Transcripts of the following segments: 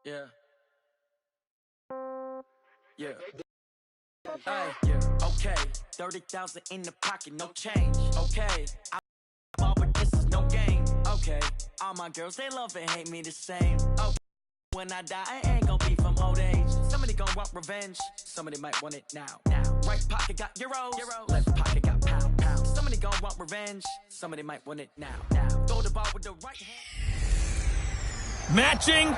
Yeah. Yeah. Hey, yeah. Okay. 30,000 in the pocket, no change. Okay. I'm but this is no game. Okay. All my girls, they love and hate me the same. Okay. When I die, I ain't gon' be from old age. Somebody gon' want revenge. Somebody might want it now. Right pocket got euros. Left pocket got pound. Somebody gon' want revenge. Somebody might want it now. Throw the ball with the right hand. Matching.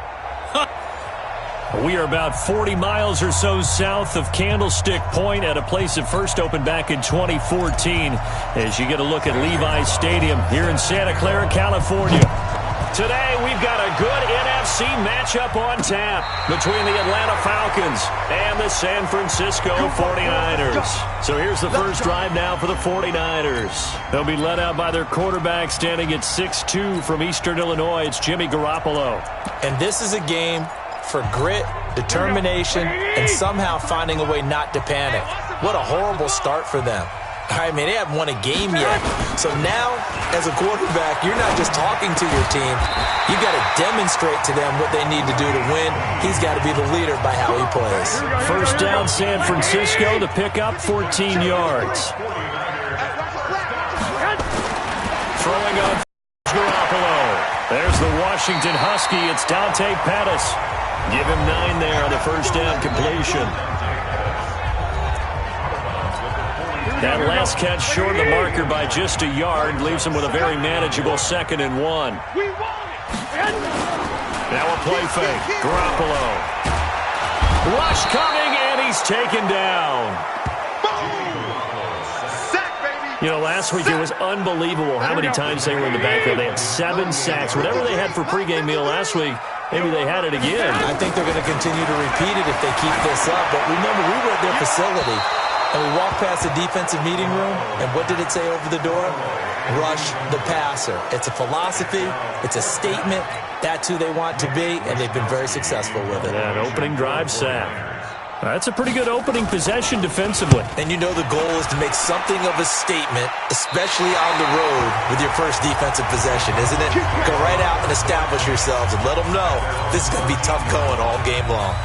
We are about 40 miles or so south of Candlestick Point at a place that first opened back in 2014 as you get a look at Levi's Stadium here in Santa Clara, California. Today, we've got a good NFC matchup on tap between the Atlanta Falcons and the San Francisco 49ers. So here's the first drive now for the 49ers. They'll be led out by their quarterback standing at 6'2" from Eastern Illinois. It's Jimmy Garoppolo. And this is a game for grit, determination, and somehow finding a way not to panic. What a horrible start for them. I mean, they haven't won a game yet. So now, as a quarterback, you're not just talking to your team. You've got to demonstrate to them what they need to do to win. He's got to be the leader by how he plays. First down, San Francisco. The pickup, 14 yards. Throwing on Garoppolo. There's the Washington Husky. It's Dante Pettis. Give him 9 there on the first down completion. That last catch short of the marker by just a yard leaves him with a very manageable 2nd and 1. Now a play fake. Garoppolo. Rush coming, and he's taken down. You know, last week it was unbelievable how many times they were in the backfield. They had 7 sacks. Whatever they had for pregame meal last week, maybe they had it again. I think they're going to continue to repeat it if they keep this up. But remember, we were at their facility. And we walked past the defensive meeting room, and what did it say over the door? Rush the passer. It's a philosophy. It's a statement. That's who they want to be, and they've been very successful with it. That opening drive sack. That's a pretty good opening possession defensively. And you know the goal is to make something of a statement, especially on the road with your first defensive possession, isn't it? Go right out and establish yourselves and let them know this is going to be tough going all game long.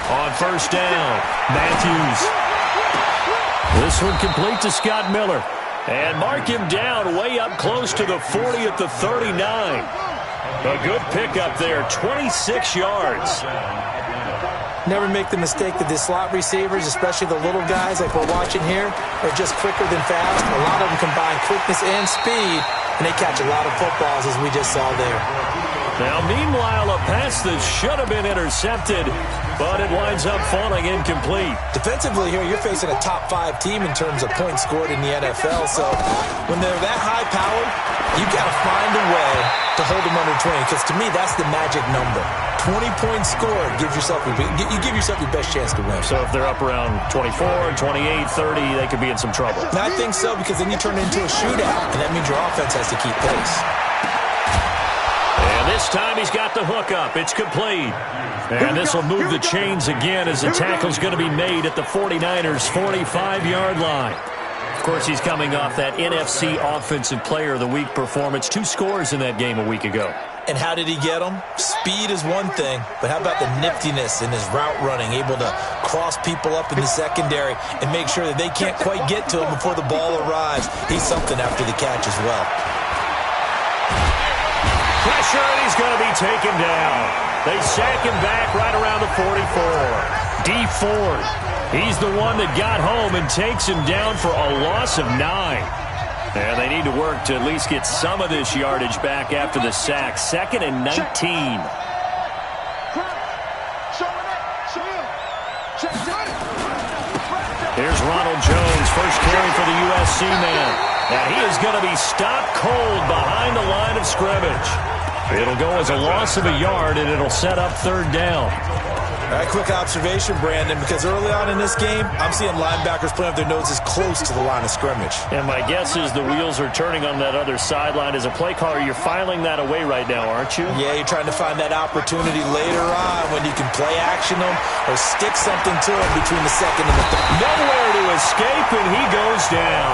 On first down, Matthews. This one complete to Scott Miller. And mark him down way up close to the 40 at the 39. A good pickup there, 26 yards. Never make the mistake that the slot receivers, especially the little guys like we're watching here, are just quicker than fast. A lot of them combine quickness and speed, and they catch a lot of footballs, as we just saw there. Now, meanwhile, a pass that should have been intercepted, but it winds up falling incomplete. Defensively here, you're facing a top-5 team in terms of points scored in the NFL, so when they're that high-powered, you've got to find a way to hold them under 20, because to me, that's the magic number. 20 points scored, you give yourself your best chance to win. So if they're up around 24, 28, 30, they could be in some trouble. And I think so, because then you turn it into a shootout, and that means your offense has to keep pace. And this time he's got the hook up. It's complete. And this will move the chains again as the tackle's going to be made at the 49ers' 45-yard line. Of course, he's coming off that NFC Offensive Player of the Week performance. 2 scores in that game a week ago. And how did he get them? Speed is one thing, but how about the niftiness in his route running, able to cross people up in the secondary and make sure that they can't quite get to him before the ball arrives. He's something after the catch as well. Pressure, and he's going to be taken down. They sack him back right around the 44. D Ford, he's the one that got home and takes him down for a loss of 9. And they need to work to at least get some of this yardage back after the sack. 2nd and 19. Here's Ronald Jones, first carry for the USC man. And he is going to be stopped cold behind the line of scrimmage. It'll go as a loss of a yard, and it'll set up third down. All right, quick observation, Brandon, because early on in this game, I'm seeing linebackers playing with their noses close to the line of scrimmage. And my guess is the wheels are turning on that other sideline. As a play caller, you're filing that away right now, aren't you? Yeah, you're trying to find that opportunity later on when you can play action them or stick something to them between the second and the third. Nowhere to escape, and he goes down.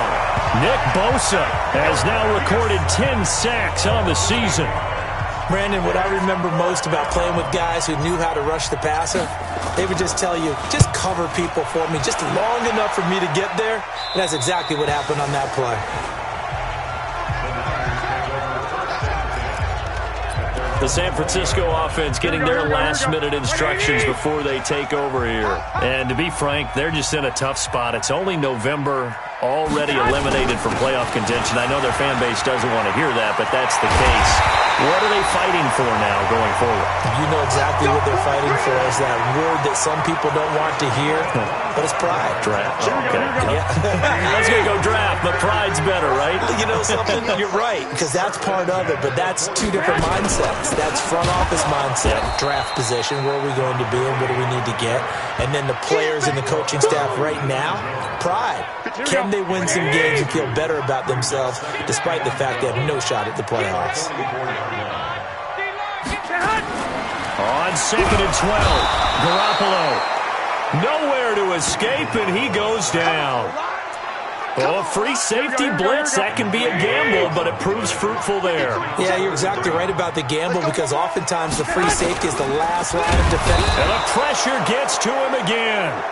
Nick Bosa has now recorded 10 sacks on the season. Brandon, what I remember most about playing with guys who knew how to rush the passer, they would just tell you, just cover people for me, just long enough for me to get there. And that's exactly what happened on that play. The San Francisco offense getting their last-minute instructions before they take over here. And to be frank, they're just in a tough spot. It's only November, already eliminated from playoff contention. I know their fan base doesn't want to hear that, but that's the case. What are they fighting for now going forward? You know exactly what they're fighting for is that word that some people don't want to hear, but it's pride. Draft. Okay. Yeah. I was going to go draft, but pride's better, right? You know something? You're right, because that's part of it, but that's two different mindsets. That's front office mindset, draft position, where are we going to be and what do we need to get? And then the players and the coaching staff right now, pride. Can they win some games and feel better about themselves despite the fact they have no shot at the playoffs? On 2nd and 12, Garoppolo. Nowhere to escape, and he goes down. Oh, a free safety blitz, that can be a gamble, but it proves fruitful there. Yeah, you're exactly right about the gamble because oftentimes the free safety is the last line of defense. And the pressure gets to him again.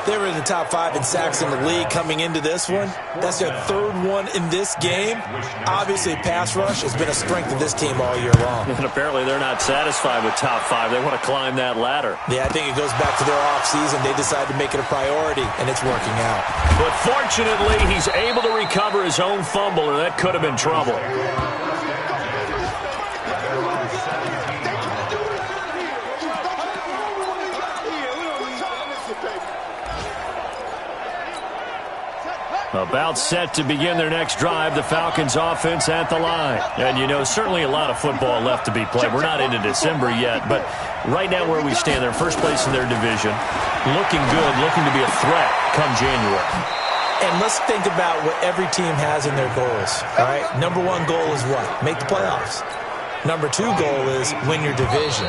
They were in the top 5 in sacks in the league coming into this one. That's their third one in this game. Obviously, pass rush has been a strength of this team all year long. And apparently they're not satisfied with top 5. They want to climb that ladder. Yeah, I think it goes back to their offseason. They decided to make it a priority, and it's working out. But fortunately, he's able to recover his own fumble, or that could have been trouble. About set to begin their next drive, the Falcons offense at the line. And, you know, certainly a lot of football left to be played. We're not into December yet, but right now where we stand, they're first place in their division. Looking good, looking to be a threat come January. And let's think about what every team has in their goals, all right? Number 1 goal is what? Make the playoffs. Number 2 goal is win your division.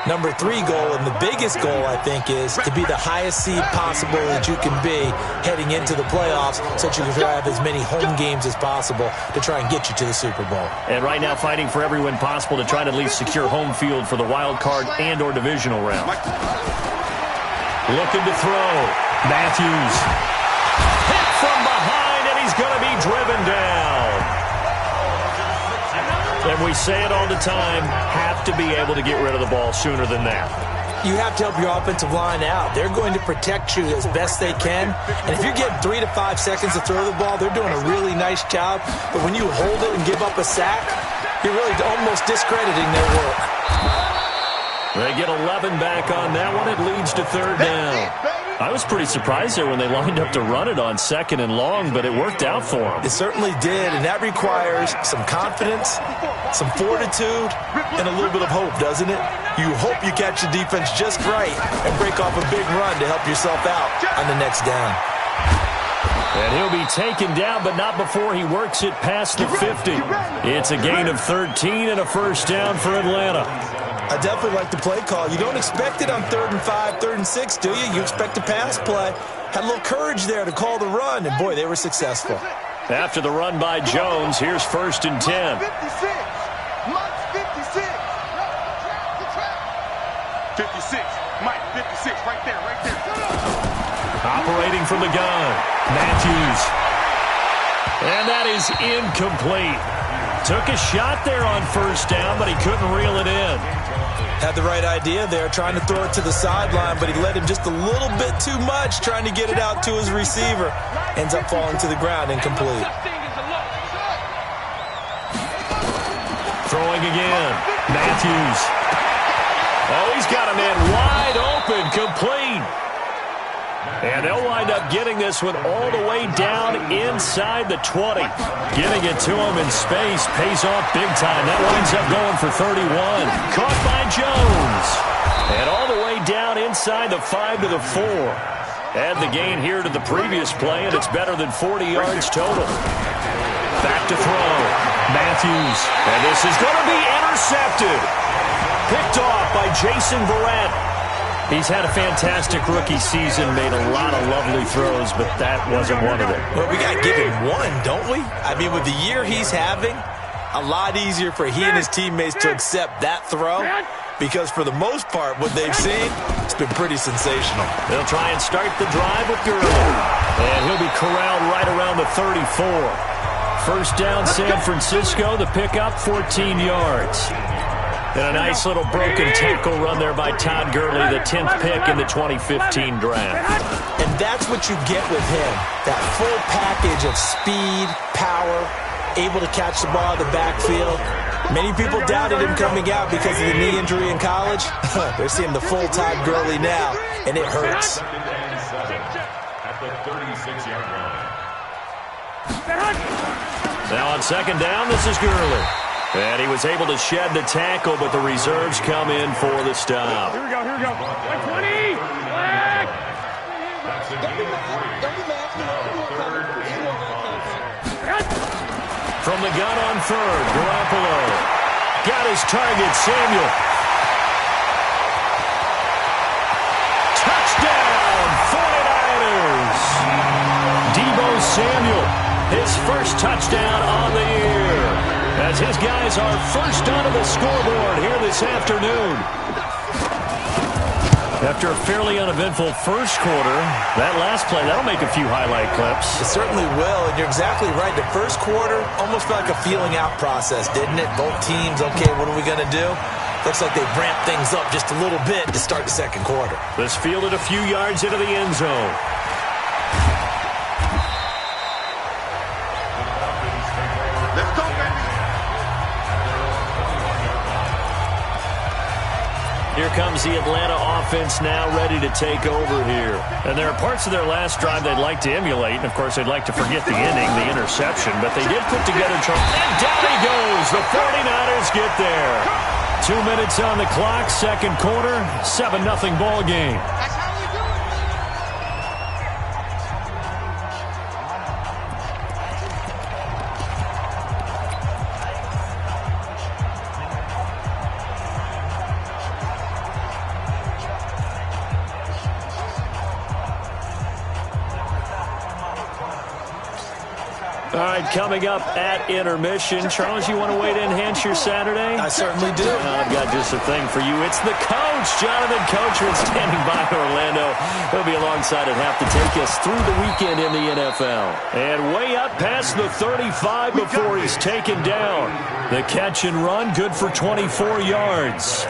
Number 3 goal, and the biggest goal, I think, is to be the highest seed possible that you can be heading into the playoffs so that you can have as many home games as possible to try and get you to the Super Bowl. And right now fighting for every win possible to try to at least secure home field for the wild card and or divisional round. Looking to throw. Matthews. Hit from behind, and he's going to be driven down. And we say it all the time, have to be able to get rid of the ball sooner than that. You have to help your offensive line out. They're going to protect you as best they can. And if you're getting 3 to 5 seconds to throw the ball, they're doing a really nice job. But when you hold it and give up a sack, you're really almost discrediting their work. They get 11 back on that one. It leads to third down. I was pretty surprised there when they lined up to run it on 2nd and long, but it worked out for them. It certainly did, and that requires some confidence, some fortitude, and a little bit of hope, doesn't it? You hope you catch the defense just right and break off a big run to help yourself out on the next down. And he'll be taken down, but not before he works it past the 50. It's a gain of 13 and a first down for Atlanta. I definitely like the play call. You don't expect it on 3rd and 5, 3rd and 6, do you? You expect a pass play. Had a little courage there to call the run, and boy, they were successful. After the run by Jones, here's 1st and 10. 56. 56. Mike, 56, right there, right there. Operating from the gun, Matthews. And that is incomplete. Took a shot there on 1st down, but he couldn't reel it in. Had the right idea there, trying to throw it to the sideline, but he let him just a little bit too much, trying to get it out to his receiver. Ends up falling to the ground, incomplete. Throwing again, Matthews. Oh, he's got a man wide open, complete. And they'll wind up getting this one all the way down inside the 20. Giving it to him in space pays off big time. That winds up going for 31. Caught by Jones. And all the way down inside the 5 to the 4. Add the gain here to the previous play, and it's better than 40 yards total. Back to throw. Matthews. And this is going to be intercepted. Picked off by Jason Verrett. He's had a fantastic rookie season, made a lot of lovely throws, but that wasn't one of them. Well, we got to give him one, don't we? I mean, with the year he's having, a lot easier for he and his teammates to accept that throw, because for the most part, what they've seen, it's been pretty sensational. They'll try and start the drive with Gurley, and he'll be corralled right around the 34. First down, San Francisco, the pickup, 14 yards. And a nice little broken tackle run there by Todd Gurley, the 10th pick in the 2015 draft. And that's what you get with him, that full package of speed, power, able to catch the ball in the backfield. Many people doubted him coming out because of the knee injury in college. They're seeing the full Todd Gurley now, and it hurts. At the 36-yard line. Now on second down, this is Gurley. And he was able to shed the tackle, but the reserves come in for the stop. Here we go, here we go. 20! From the gun on third, Garoppolo. Got his target, Samuel. Touchdown, 49ers! Deebo Samuel, his first touchdown on the year. As his guys are first onto the scoreboard here this afternoon. After a fairly uneventful first quarter, that last play, that'll make a few highlight clips. It certainly will, and you're exactly right. The first quarter almost felt like a feeling out process, didn't it? Both teams, okay, what are we going to do? Looks like they ramped things up just a little bit to start the second quarter. This fielded a few yards into the end zone. Let's go, baby! Here comes the Atlanta offense now ready to take over here. And there are parts of their last drive they'd like to emulate. And, of course, they'd like to forget the inning, the interception. But they did put together – and down he goes. The 49ers get there. 2 minutes on the clock, second quarter, 7-0 ball game. All right, coming up at intermission. Charles, you want to wait to enhance your Saturday? I certainly do. I've got just a thing for you. It's the coach, Jonathan Coachman, standing by Orlando. He'll be alongside at half to take us through the weekend in the NFL. And way up past the 35 before he's taken down. The catch and run, good for 24 yards.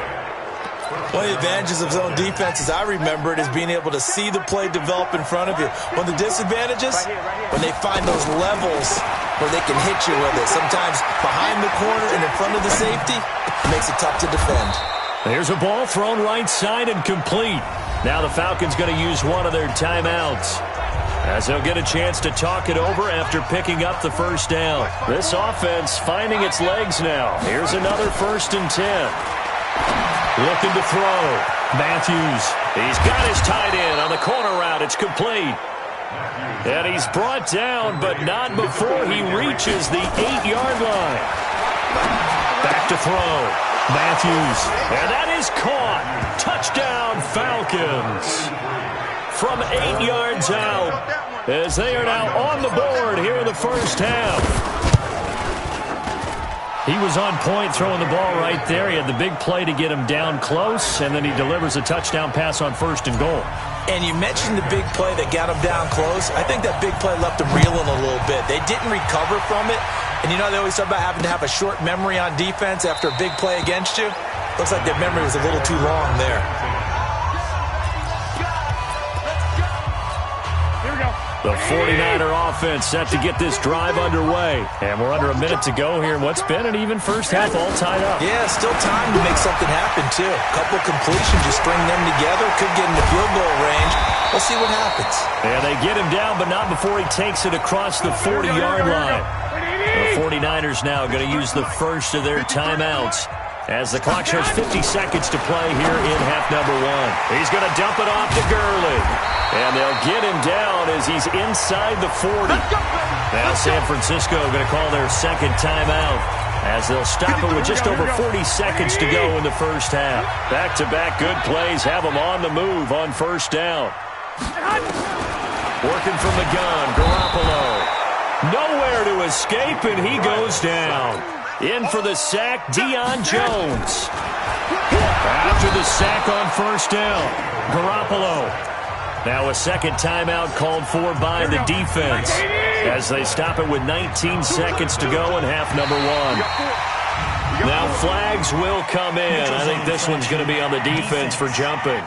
One of the advantages of zone defense, as I remember it, is being able to see the play develop in front of you. One of the disadvantages, when they find those levels where they can hit you with it. Sometimes behind the corner and in front of the safety, it makes it tough to defend. There's a ball thrown right side and complete. Now the Falcons going to use one of their timeouts, as they'll get a chance to talk it over after picking up the first down. This offense finding its legs now. Here's another 1st and 10. Looking to throw. Matthews. He's got his tight end on the corner route. It's complete. And he's brought down, but not before he reaches the 8-yard line. Back to throw. Matthews. And that is caught. Touchdown, Falcons. From 8 yards out, as they are now on the board here in the first half. He was on point throwing the ball right there. He had the big play to get him down close, and then he delivers a touchdown pass on 1st and goal. And you mentioned the big play that got him down close. I think that big play left him reeling a little bit. They didn't recover from it. And you know they always talk about having to have a short memory on defense after a big play against you. Looks like their memory was a little too long there. Here we go. The 49er offense set to get this drive underway. And we're under a minute to go here in what's been an even first half, all tied up. Yeah, still time to make something happen, too. A couple completions, you string them together, could get into field goal range. Let's see what happens. And they get him down, but not before he takes it across the 40-yard line. The 49ers now going to use the first of their timeouts as the clock shows 50 seconds to play here in half number one. He's going to dump it off to Gurley. And they'll get him down as he's inside the 40. Now San Francisco going to call their second timeout as they'll stop it with just over 40 seconds to go in the first half. Back-to-back good plays have them on the move on first down. Working from the gun, Garoppolo. Nowhere to escape, and he goes down. In for the sack, Deion Jones. After the sack on first down, Garoppolo. Now a second timeout called for by the defense as they stop it with 19 seconds to go in half number one. Now flags will come in. I think this one's going to be on the defense for jumping.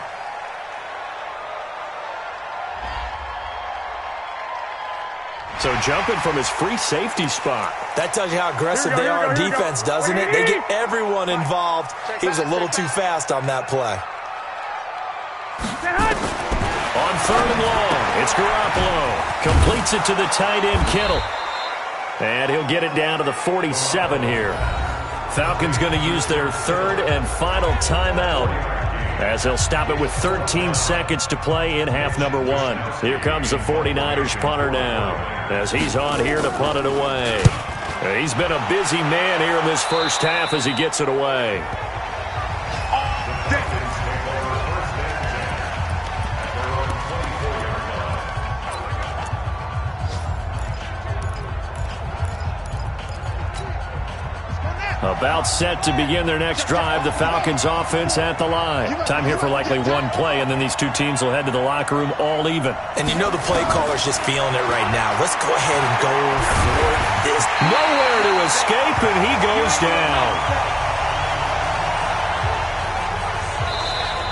So jumping from his free safety spot. That tells you how aggressive they are on defense, doesn't it? They get everyone involved. He was a little too fast on that play. On third and long, it's Garoppolo. Completes it to the tight end, Kittle. And he'll get it down to the 47 here. Falcons going to use their third and final timeout as they'll stop it with 13 seconds to play in half number one. Here comes the 49ers punter now as he's on here to punt it away. He's been a busy man here in this first half as he gets it away. About set to begin their next drive, the Falcons offense at the line. Time here for likely one play, and then these two teams will head to the locker room all even. And you know the play caller's just feeling it right now. Let's go ahead and go for this. Nowhere to escape, and he goes down.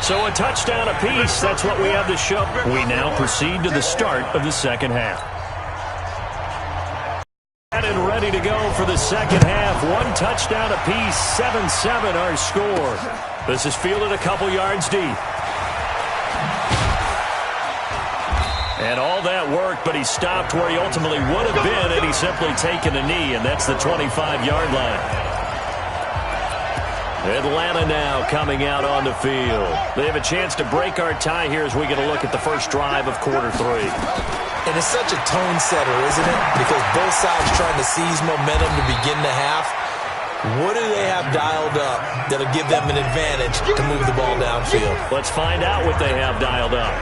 So a touchdown apiece, that's what we have to show. We now proceed to the start of the second half. And ready to go for the second half. One touchdown apiece, 7-7 our score. This is fielded a couple yards deep. And all that work, but he stopped where he ultimately would have been had he simply taken a knee, and that's the 25-yard line. Atlanta now coming out on the field. They have a chance to break our tie here as we get a look at the first drive of quarter three. And it's such a tone setter, isn't it? Because both sides trying to seize momentum to begin the half. What do they have dialed up that'll give them an advantage to move the ball downfield? Let's find out what they have dialed up.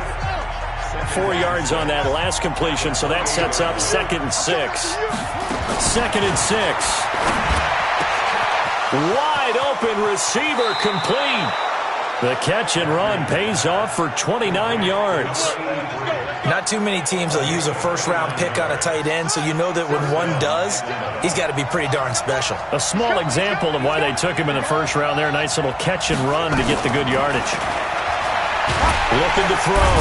4 yards on that last completion, so that sets up 2nd and 6. 2nd and 6. Wide open receiver complete. The catch and run pays off for 29 yards. Not too many teams will use a first-round pick on a tight end, so you know that when one does, he's got to be pretty darn special. A small example of why they took him in the first round there. Nice little catch and run to get the good yardage. Looking to throw.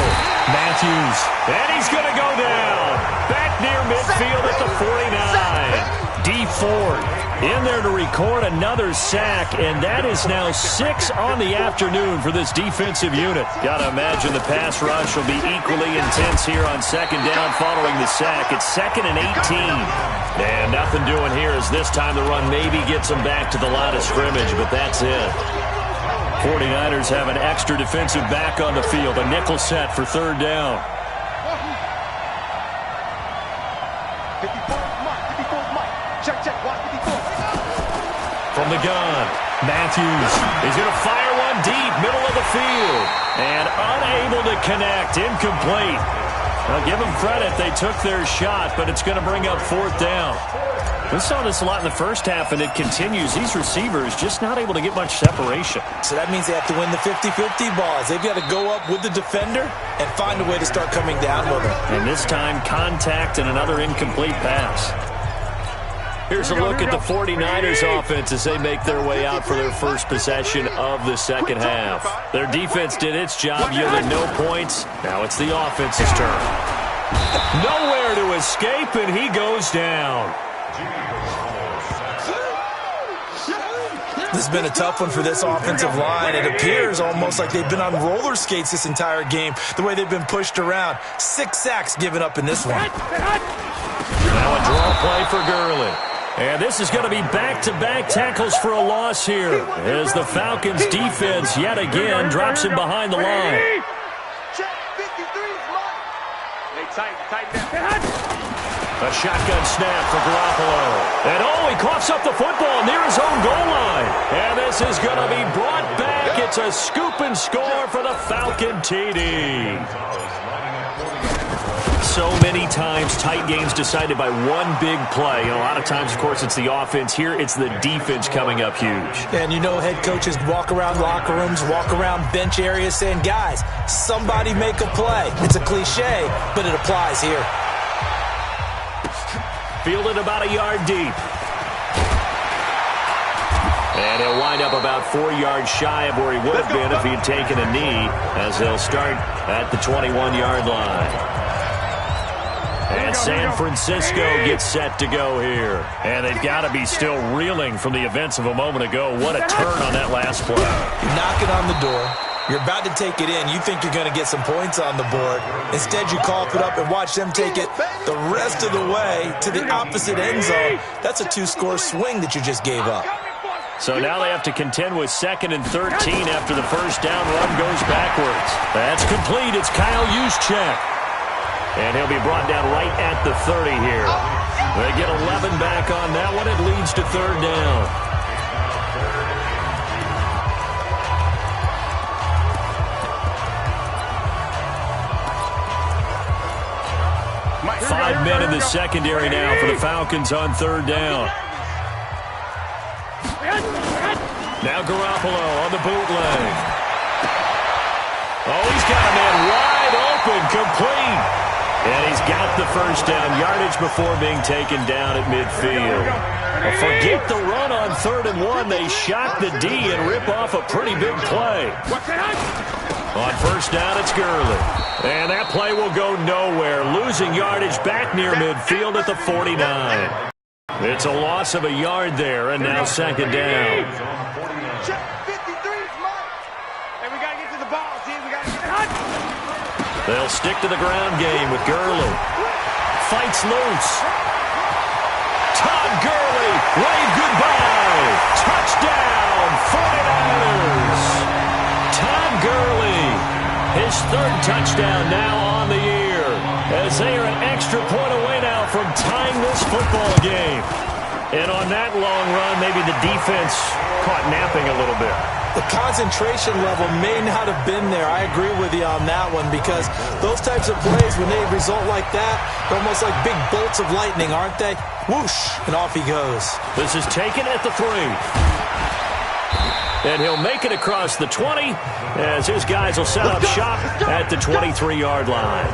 Matthews. And he's going to go down. Back near midfield at the 49. D Ford in there to record another sack, and that is now 6 on the afternoon for this defensive unit. Got to imagine the pass rush will be equally intense here on second down following the sack. It's 2nd and 18. And nothing doing here as this time the run maybe gets them back to the line of scrimmage, but that's it. 49ers have an extra defensive back on the field, a nickel set for third down. 54, Mike, 54, Mike. Check, watch 54. From the gun, Matthews is going to fire one deep, middle of the field, and unable to connect, incomplete. Now give them credit, they took their shot, but it's going to bring up 4th down. We saw this a lot in the first half, and it continues. These receivers just not able to get much separation. So that means they have to win the 50-50 balls. They've got to go up with the defender and find a way to start coming down with them. And this time, contact and another incomplete pass. Here's a look at the 49ers offense as they make their way out for their first possession of the second half. Their defense did its job, yielded no points. Now it's the offense's turn. Nowhere to escape, and he goes down. This has been a tough one for this offensive line. It appears almost like they've been on roller skates this entire game, the way they've been pushed around. 6 sacks given up in this one. Now a draw play for Gurley. And this is going to be back-to-back tackles for a loss here as the Falcons' defense yet again drops him behind the line. A shotgun snap for Garoppolo. And he coughs up the football near his own goal line. And this is going to be brought back. It's a scoop and score for the Falcon TD. So many times tight games decided by one big play. A lot of times, of course, it's the offense. Here, it's the defense coming up huge. And you know head coaches walk around locker rooms, walk around bench areas saying, guys, somebody make a play. It's a cliche, but it applies here. Fielded about a yard deep. And he'll wind up about 4 yards shy of where he would have been if he had taken a knee, as they'll start at the 21-yard line. And San Francisco gets set to go here. And they've got to be still reeling from the events of a moment ago. What a turn on that last play. You're knocking on the door. You're about to take it in. You think you're going to get some points on the board. Instead, you cough it up and watch them take it the rest of the way to the opposite end zone. That's a 2-score swing that you just gave up. So now they have to contend with 2nd and 13 after the first down run goes backwards. That's complete. It's Kyle Juszczyk. And he'll be brought down right at the 30 here. They get 11 back on that one. It leads to 3rd down. Five men in the secondary now for the Falcons on 3rd down. Now Garoppolo on the bootleg. Oh, he's got a man wide open, complete. And he's got the first down, yardage before being taken down at midfield. Forget the run on 3rd and 1. They shock the D and rip off a pretty big play. On 1st down, it's Gurley. And that play will go nowhere, losing yardage back near midfield at the 49. It's a loss of a yard there, and now 2nd down. They'll stick to the ground game with Gurley. Fights loose. Todd Gurley, wave goodbye. Touchdown, 49ers. Todd Gurley, his 3rd touchdown now on the year, as they are an extra point away now from tying this football game. And on that long run, maybe the defense caught napping a little bit. The concentration level may not have been there. I agree with you on that one, because those types of plays, when they result like that, they're almost like big bolts of lightning, aren't they? Whoosh, and off he goes. This is taken at the 3. And he'll make it across the 20 as his guys will set up shop at the 23-yard line.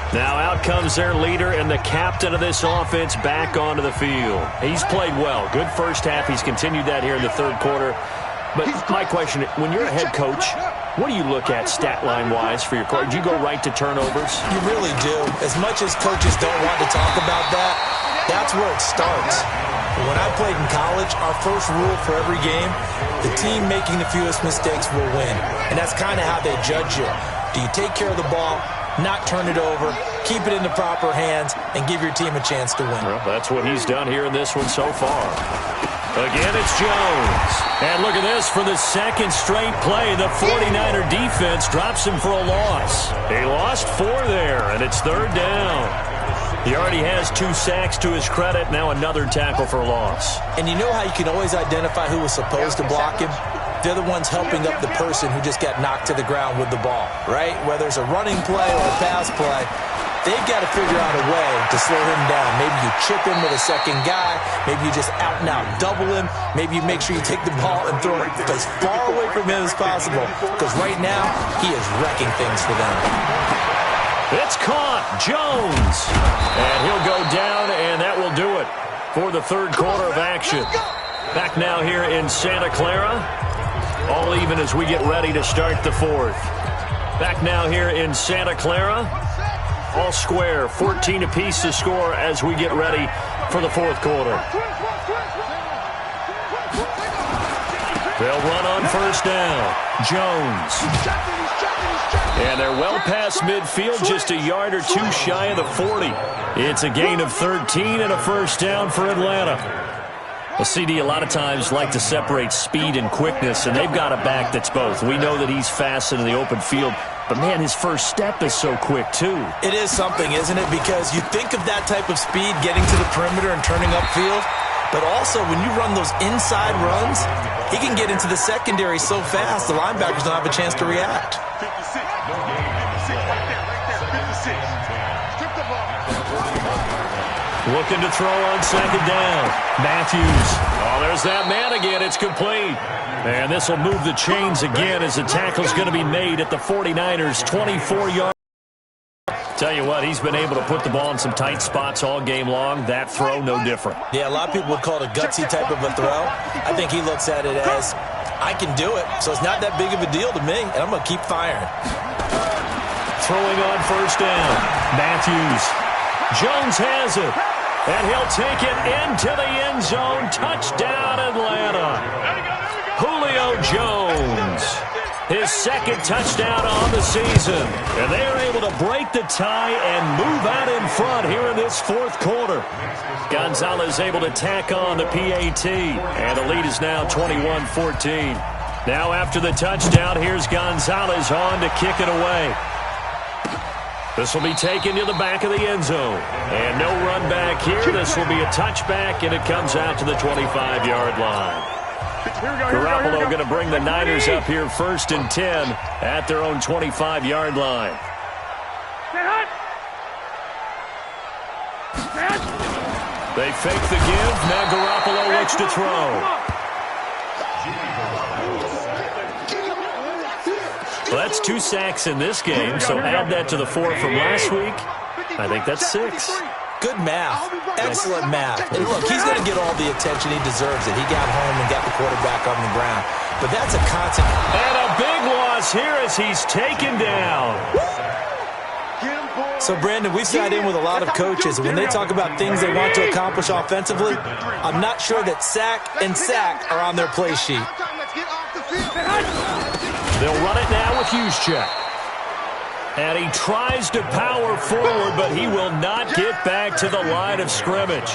Now out comes their leader and the captain of this offense back onto the field. He's played well. Good first half. He's continued that here in the 3rd quarter. But my question, when you're a head coach, what do you look at stat line-wise for your coach? Do you go right to turnovers? You really do. As much as coaches don't want to talk about that, that's where it starts. When I played in college, our first rule for every game, the team making the fewest mistakes will win. And that's kind of how they judge you. Do you take care of the ball, not turn it over, keep it in the proper hands, and give your team a chance to win? Well, that's what he's done here in this one so far. Again, it's Jones. And look at this. For the 2nd straight play, the 49er defense drops him for a loss. He lost 4 there, and it's 3rd down. He already has 2 sacks to his credit. Now another tackle for loss. And you know how you can always identify who was supposed to block him? They're the ones helping up the person who just got knocked to the ground with the ball, right? Whether it's a running play or a pass play, they've got to figure out a way to slow him down. Maybe you chip him with a 2nd guy. Maybe you just out and out double him. Maybe you make sure you take the ball and throw it as far away from him as possible, because right now he is wrecking things for them. It's caught. Jones. And he'll go down, and that will do it for the 3rd quarter of action. Back now here in Santa Clara. All even as we get ready to start the 4th. Back now here in Santa Clara. All square, 14 apiece to score as we get ready for the fourth quarter. They'll run on first down. Jones. And they're well past midfield, just a yard or two shy of the 40. It's a gain of 13 and a first down for Atlanta. Well, CD, a lot of times like to separate speed and quickness, and they've got a back that's both. We know that he's fast into the open field, but, man, his first step is so quick, too. It is something, isn't it? Because you think of that type of speed getting to the perimeter and turning upfield, but also when you run those inside runs, he can get into the secondary so fast the linebackers don't have a chance to react. 56. Right there, 56. Strip the ball. Looking to throw on second down. Matthews. Oh, there's that man again. It's complete. And this will move the chains again as the tackle's going to be made at the 49ers' 24-yard. Tell you what, he's been able to put the ball in some tight spots all game long. That throw, no different. Yeah, a lot of people would call it a gutsy type of a throw. I think he looks at it as, I can do it, so it's not that big of a deal to me, and I'm going to keep firing. Throwing on first down. Matthews. Jones has it. And he'll take it into the end zone. Touchdown, Atlanta. Julio Jones. His second touchdown on the season. And they are able to break the tie and move out in front here in this fourth quarter. Gonzalez able to tack on the PAT. And the lead is now 21-14. Now after the touchdown, here's Gonzalez on to kick it away. This will be taken to the back of the end zone. And no run back here. This will be a touchback, and it comes out to the 25-yard line. Garoppolo going to bring the Niners up here first and 10 at their own 25-yard line. They fake the give. Now Garoppolo looks to throw. Well, that's 2 sacks in this game, so add that to the 4 from last week. I think that's 6. Good math. Excellent math. And look, he's going to get all the attention. He deserves it. He got home and got the quarterback on the ground. But that's a constant. And a big loss here as he's taken down. So, Brandon, we've sat in with a lot of coaches, and when they talk about things they want to accomplish offensively, I'm not sure that sack and sack are on their play sheet. They'll run it now with Juszczyk. And he tries to power forward, but he will not get back to the line of scrimmage.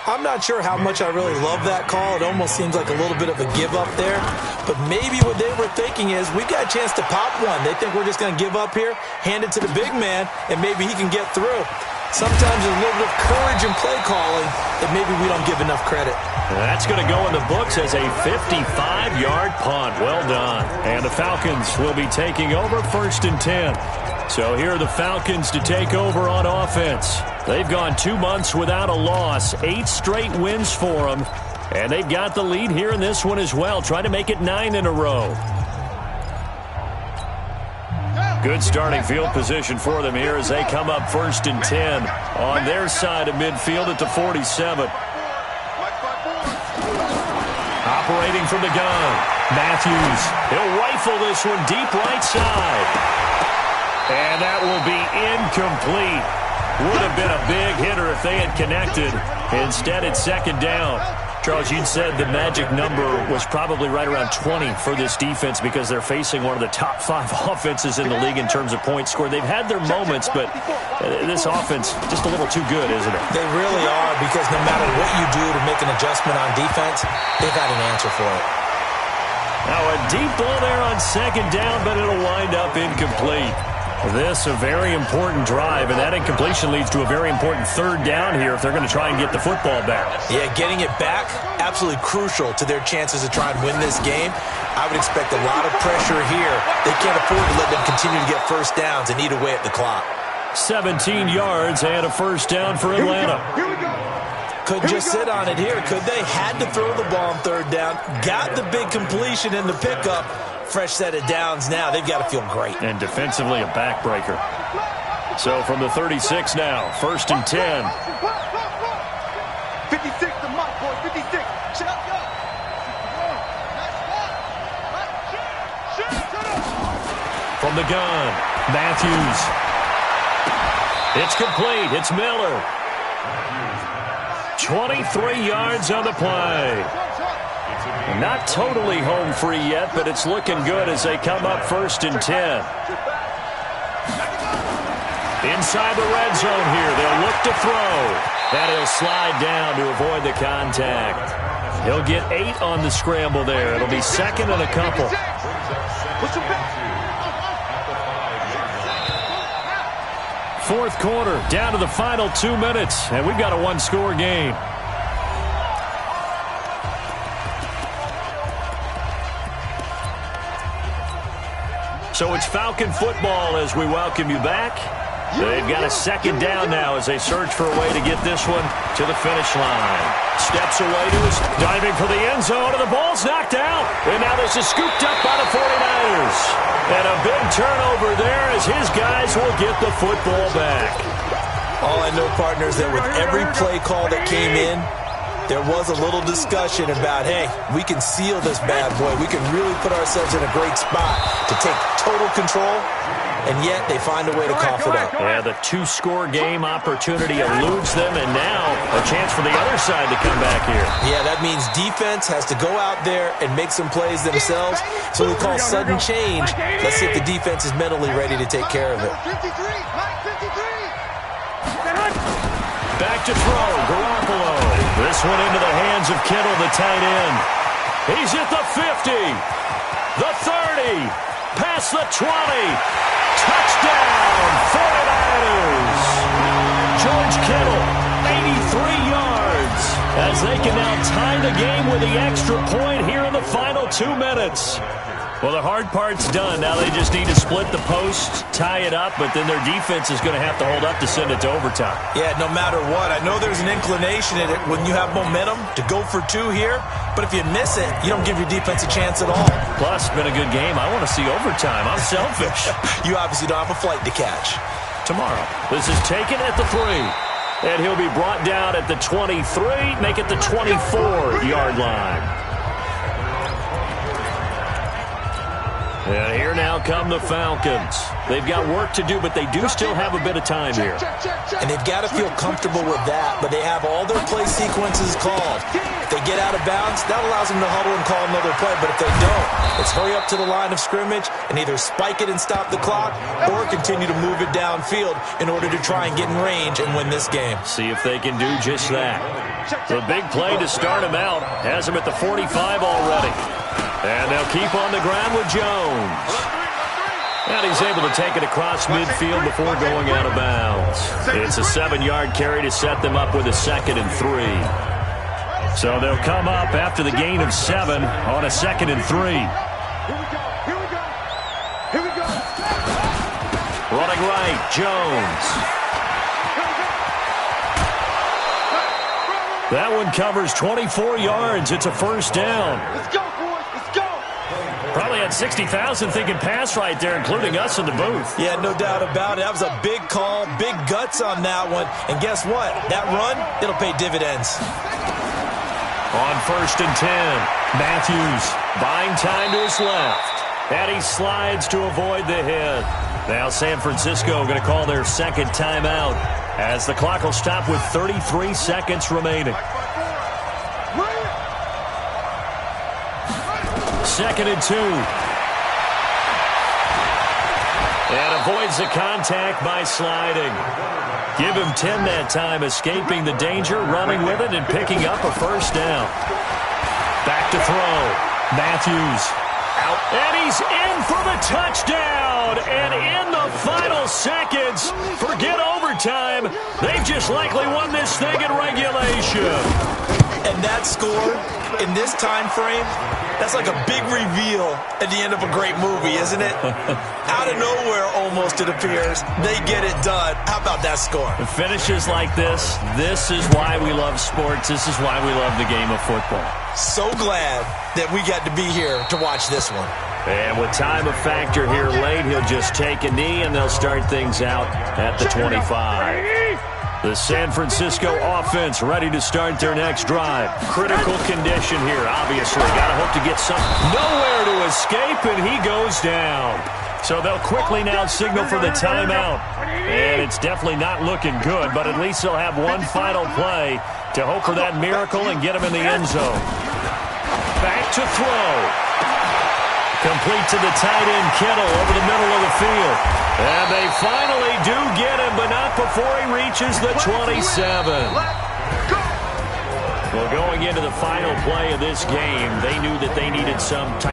I'm not sure how much I really love that call. It almost seems like a little bit of a give up there. But maybe what they were thinking is, we've got a chance to pop one. They think we're just going to give up here, hand it to the big man, and maybe he can get through. Sometimes there's a little bit of courage in play calling that maybe we don't give enough credit. That's going to go in the books as a 55-yard punt. Well done. And the Falcons will be taking over first and 10. So here are the Falcons to take over on offense. They've gone 2 months without a loss, 8 straight wins for them. And they've got the lead here in this one as well, trying to make it 9 in a row. Good starting field position for them here as they come up first and 10 on their side of midfield at the 47. Operating from the gun, Matthews. He'll rifle this one deep right side. And that will be incomplete. Would have been a big hitter if they had connected. Instead, it's second down. Charles, you said the magic number was probably right around 20 for this defense because they're facing one of the top 5 offenses in the league in terms of points scored. They've had their moments, but this offense just a little too good, isn't it? They really are, because no matter what you do to make an adjustment on defense, they've got an answer for it. Now a deep ball there on second down, but it'll wind up incomplete. This a very important drive, and that incompletion leads to a very important third down here if they're going to try and get the football back. Yeah, getting it back, absolutely crucial to their chances to try and win this game. I would expect a lot of pressure here. They can't afford to let them continue to get first downs and eat away at the clock. 17 yards and a first down for Atlanta. Couldn't just sit on it here, could they? Had to throw the ball on third down. Got the big completion in the pickup. Fresh set of downs now. They've got to feel great. And defensively a backbreaker. So from the 36 now, first and 10. 56 to Mike, boy, 56. Shut up, go. From the gun, Matthews. It's complete. It's Miller. 23 yards on the play. Not totally home free yet, but it's looking good as they come up 1st and 10. Inside the red zone here. They'll look to throw. And he'll slide down to avoid the contact. He'll get 8 on the scramble there. It'll be 2nd and a couple. Fourth quarter, down to the final 2 minutes, and we've got a one-score game. So it's Falcon football as we welcome you back. They've got a 2nd down now as they search for a way to get this one to the finish line. Steps away to his diving for the end zone, and the ball's knocked out. And now this is scooped up by the 49ers. And a big turnover there as his guys will get the football back. All I know, partners, that with every play call that came in, there was a little discussion about, hey, we can seal this bad boy. We can really put ourselves in a great spot to take total control. And yet they find a way to cough it up. Yeah, the 2-score game opportunity eludes them, and now a chance for the other side to come back here. Yeah, that means defense has to go out there and make some plays themselves. So we call sudden change. Let's see if the defense is mentally ready to take care of it. Back to throw, Garoppolo. This one into the hands of Kittle, the tight end. He's at the 50, the 30, past the 20. Touchdown, 49ers. George Kittle, 83 yards. As they can now tie the game with the extra point here in the final 2 minutes. Well, the hard part's done. Now they just need to split the posts, tie it up, but then their defense is going to have to hold up to send it to overtime. Yeah, no matter what. I know there's an inclination in it when you have momentum to go for 2 here, but if you miss it, you don't give your defense a chance at all. Plus, it's been a good game. I want to see overtime. I'm selfish. You obviously don't have a flight to catch. Tomorrow. This is taken at the 3. And he'll be brought down at the 23, make it the 24-yard line. And here now come the Falcons. They've got work to do, but they do still have a bit of time here. And they've got to feel comfortable with that, but they have all their play sequences called. If they get out of bounds, that allows them to huddle and call another play, but if they don't, it's hurry up to the line of scrimmage and either spike it and stop the clock or continue to move it downfield in order to try and get in range and win this game. See if they can do just that. The big play to start him out has him at the 45 already. And they'll keep on the ground with Jones. And he's able to take it across midfield before going out of bounds. It's a 7-yard carry to set them up with a 2nd and 3. So they'll come up after the gain of 7 on a 2nd and 3. Running right, Jones. That one covers 24 yards. It's a 1st down. Let's go, boys. Let's go. Probably had 60,000 thinking pass right there, including us in the booth. Yeah, no doubt about it. That was a big call, big guts on that one. And guess what? That run, it'll pay dividends. On 1st and 10, Matthews buying time to his left. And he slides to avoid the hit. Now San Francisco going to call their 2nd timeout as the clock will stop with 33 seconds remaining. 2nd and 2. And avoids the contact by sliding. Give him 10 that time, escaping the danger, running with it, and picking up a 1st down. Back to throw. Matthews out. And he's in for the touchdown. And in the final seconds, forget overtime. They've just likely won this thing in regulation. And that score in this time frame, that's like a big reveal at the end of a great movie, isn't it? Out of nowhere, almost, it appears. They get it done. How about that score? The finishes like this is why we love sports. This is why we love the game of football. So glad that we got to be here to watch this one. And with time a factor here late, he'll just take a knee, and they'll start things out at the 25. The San Francisco offense ready to start their next drive. Critical condition here, obviously. Got to hope to get some. Nowhere to escape, and he goes down. So they'll quickly now signal for the timeout. And it's definitely not looking good, but at least they'll have one final play to hope for that miracle and get him in the end zone. Back to throw. Complete to the tight end, Kittle, over the middle of the field. And they finally do get him, but not before he reaches the 27. Well, going into the final play of this game, they knew that they needed some time.